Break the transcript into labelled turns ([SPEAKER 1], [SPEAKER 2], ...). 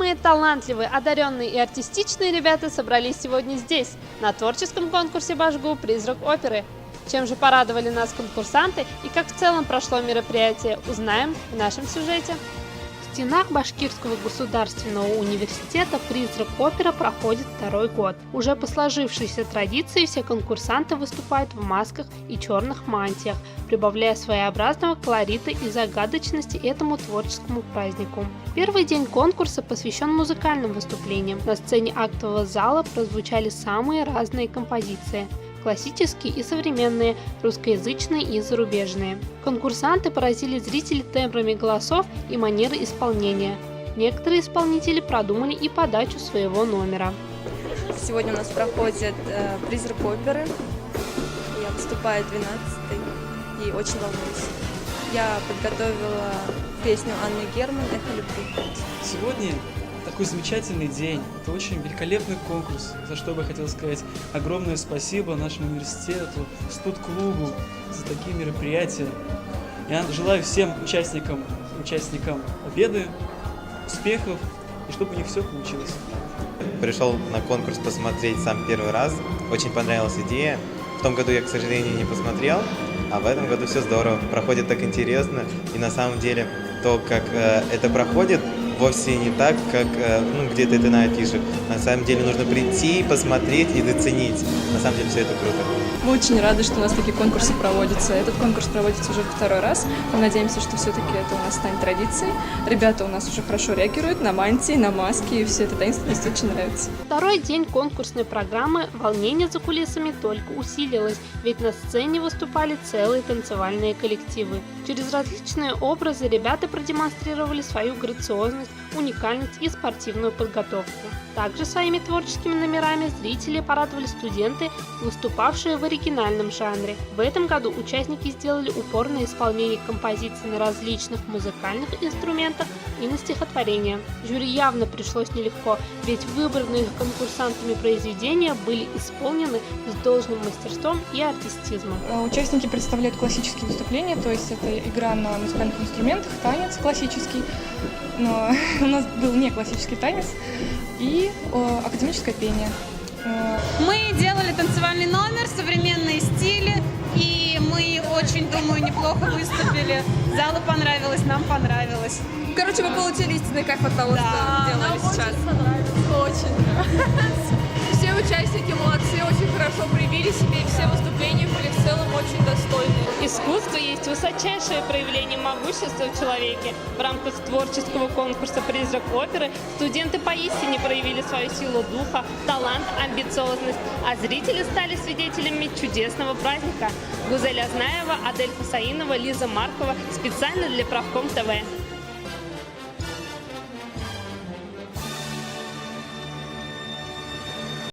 [SPEAKER 1] Самые талантливые, одаренные и артистичные ребята собрались сегодня здесь, на творческом конкурсе «Башгу. Призрак оперы». Чем же порадовали нас конкурсанты и как в целом прошло мероприятие, узнаем в нашем сюжете. В стенах Башкирского государственного университета «Призрак опера» проходит второй год. Уже по сложившейся традиции все конкурсанты выступают в масках и черных мантиях, прибавляя своеобразного колорита и загадочности этому творческому празднику. Первый день конкурса посвящен музыкальным выступлениям. На сцене актового зала прозвучали самые разные композиции – классические и современные, русскоязычные и зарубежные. Конкурсанты поразили зрителей тембрами голосов и манерой исполнения. Некоторые исполнители продумали и подачу своего номера.
[SPEAKER 2] Сегодня у нас проходит «Призрак оперы». Я выступаю 12-й и очень волнуюсь. Я подготовила песню Анны Герман «Эхо любви».
[SPEAKER 3] Сегодня такой замечательный день, это очень великолепный конкурс, за что бы я хотел сказать огромное спасибо нашему университету, студ-клубу за такие мероприятия. Я желаю всем участникам победы, успехов и чтобы у них все получилось.
[SPEAKER 4] Пришел на конкурс посмотреть сам первый раз, очень понравилась идея. В том году я, к сожалению, не посмотрел, а в этом году все здорово, проходит так интересно. И на самом деле то, как это проходит, вовсе не так, как где-то это напишут. На самом деле нужно прийти, посмотреть и заценить. На самом деле все это круто.
[SPEAKER 2] Мы очень рады, что у нас такие конкурсы проводятся. Этот конкурс проводится уже второй раз. Мы надеемся, что все-таки это у нас станет традицией. Ребята у нас уже хорошо реагируют на мантии, на маски, и все это таинственность очень нравится.
[SPEAKER 1] Второй день конкурсной программы волнение за кулисами только усилилось, ведь на сцене выступали целые танцевальные коллективы. Через различные образы ребята продемонстрировали свою грациозность, уникальность и спортивную подготовку. Также своими творческими номерами зрители порадовали студенты, выступавшие в оригинальном жанре. В этом году участники сделали упор на исполнение композиций на различных музыкальных инструментах и на стихотворения. Жюри явно пришлось нелегко, ведь выбранные конкурсантами произведения были исполнены с должным мастерством и артистизмом.
[SPEAKER 5] Участники представляют классические выступления, то есть это игра на музыкальных инструментах, танец классический, но у нас был не классический танец и академическое пение.
[SPEAKER 6] Мы делали танцевальный номер, современные стили, и мы очень, думаю, неплохо выступили. Залу понравилось, нам понравилось.
[SPEAKER 2] Короче, вы получили истинный кайф от того, что делали сейчас.
[SPEAKER 5] Очень. Все участники молодцы, очень хорошо проявили себя, и все выступления были в целом очень достойные.
[SPEAKER 1] Искусство есть высочайшее проявление могущества в человеке. В рамках творческого конкурса «Призрак оперы» студенты поистине проявили свою силу духа, талант, амбициозность, а зрители стали свидетелями чудесного праздника. Гузель Азнаева, Адель Хусаинова, Лиза Маркова специально для Правком ТВ.